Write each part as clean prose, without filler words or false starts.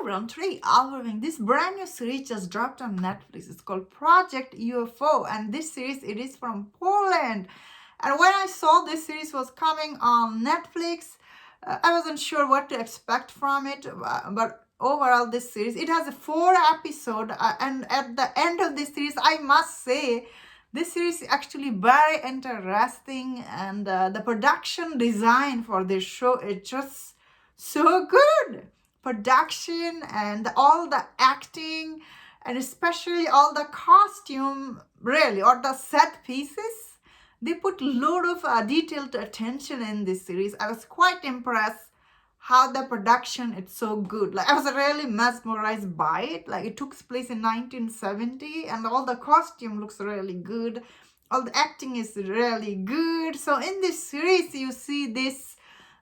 everyone, today Alvin, this brand new series just dropped on Netflix. It's called Project UFO, and this series it is from Poland. And when I saw this series was coming on Netflix, I wasn't sure what to expect from it. But overall, this series it has a 4 episode, and at the end of this series, I must say. This series is actually very interesting, and the production design for this show is just so good. Production and all the acting, and especially all the costume, really, or the set pieces. They put a lot of detailed attention in this series. I was quite impressed how the production is so good. Like, I was really mesmerized by it. Like, it took place in 1970 and all the costume looks really good. All the acting is really good. So in this series, you see this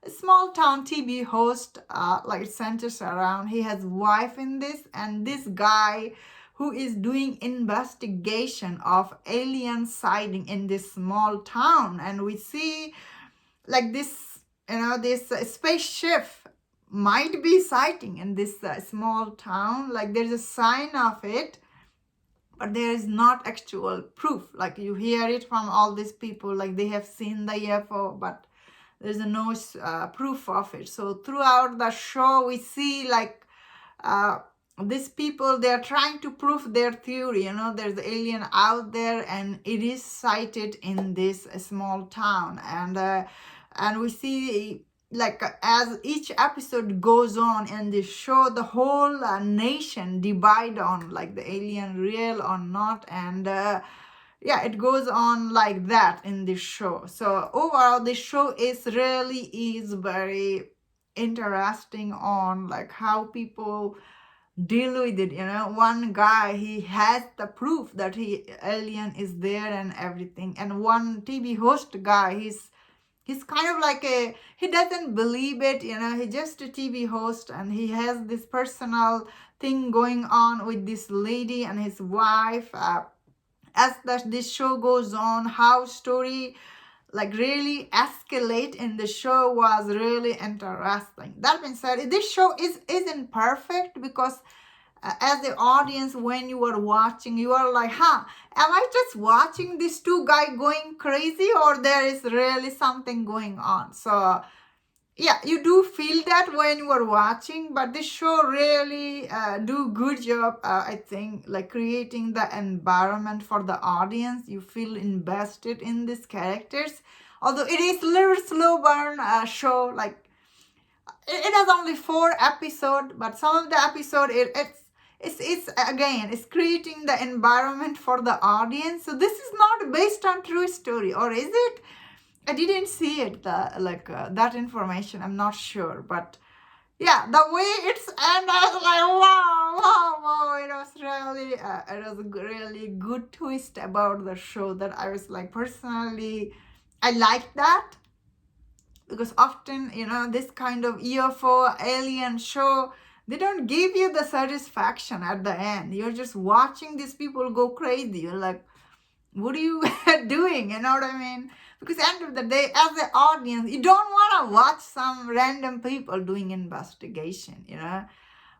small town TV host, like it centers around, he has wife in this, and this guy who is doing investigation of alien sighting in this small town. And we see like this, this spaceship might be sighting in this small town. Like there's a sign of it, but there is not actual proof. Like you hear it from all these people, like they have seen the UFO, but there's no proof of it. So throughout the show, we see like these people, they're trying to prove their theory. There's alien out there, and it is sighted in this small town. And we see like as each episode goes on in this show, the whole nation divide on like the alien real or not, and yeah, it goes on like that in this show. So overall, this show is very interesting on like how people deal with it. One guy, he has the proof that alien is there and everything, and one TV host guy, he's kind of like he doesn't believe it. He's just a TV host, and he has this personal thing going on with this lady and his wife. As this show goes on, how story like really escalate in the show was really interesting. That being said, this show isn't perfect, because as the audience, when you are watching, you are like, am I just watching these two guys going crazy, or there is really something going on? So yeah, you do feel that when you are watching, but this show really do good job, I think, like creating the environment for the audience. You feel invested in these characters, although it is a little slow burn show. Like it has only 4 episodes, but some of the episode it's creating the environment for the audience. So this is not based on true story, or is it? I didn't see it, that information. I'm not sure, but yeah, the way it's and I was like, wow! It was really good twist about the show that I was like, personally, I like that, because often this kind of UFO alien show, they don't give you the satisfaction at the end. You're just watching these people go crazy. You're like, what are you doing? You know what I mean? Because at the end of the day, as an audience, you don't want to watch some random people doing investigation,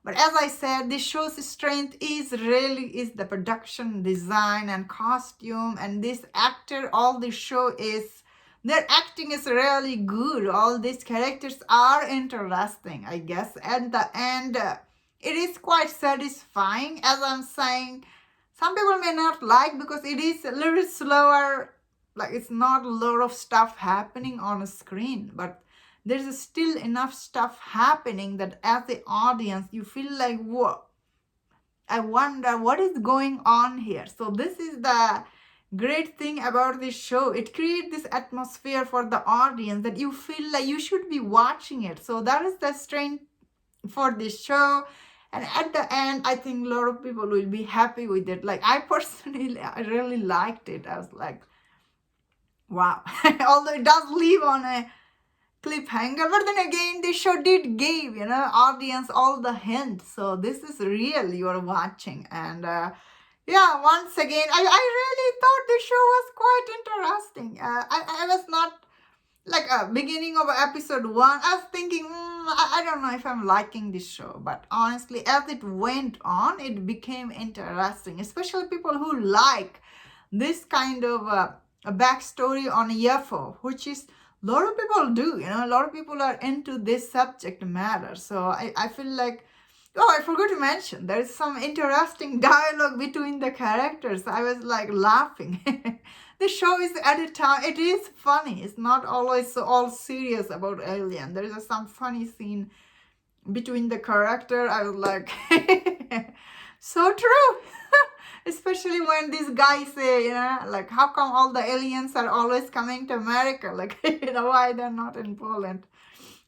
But as I said, this show's strength is the production design and costume, and this actor, all this show is, their acting is really good. All these characters are interesting, I guess. At the end, it is quite satisfying, as I'm saying. Some people may not like, because it is a little slower, like it's not a lot of stuff happening on a screen, but there's still enough stuff happening that as the audience, you feel like, whoa, I wonder what is going on here. So this is the great thing about this show. It creates this atmosphere for the audience that you feel like you should be watching it. So that is the strength for this show. And at the end, I think a lot of people will be happy with it. Like I personally, I really liked it. I was like, wow. Although it does leave on a cliffhanger, but then again, this show did give, audience all the hints. So this is real, you are watching. And yeah, once again, I really thought this show was quite interesting. I was not like beginning of episode 1, I was thinking, I don't know if I'm liking this show. But honestly, as it went on, it became interesting, especially people who like this kind of a backstory on UFO, which is a lot of people do. A lot of people are into this subject matter. So I feel like, oh, I forgot to mention, there's some interesting dialogue between the characters. I was like laughing. The show is at a time, it is funny. It's not always so all serious about alien. There is some funny scene between the character. I was like, so true. Especially when these guys say, like, how come all the aliens are always coming to America? Like, why they're not in Poland?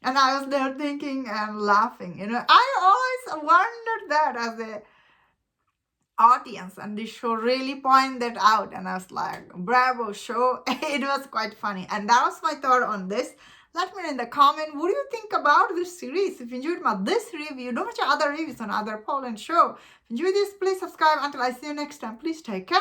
And I was there thinking and laughing. I always wondered that as a audience, and this show really pointed that out, and I was like, bravo show. It was quite funny, and that was my thought on this. Let me know in the comment, what do you think about this series? If you enjoyed this review, don't watch other reviews on other Poland show. If you enjoyed this, please subscribe. Until I see you next time, please take care.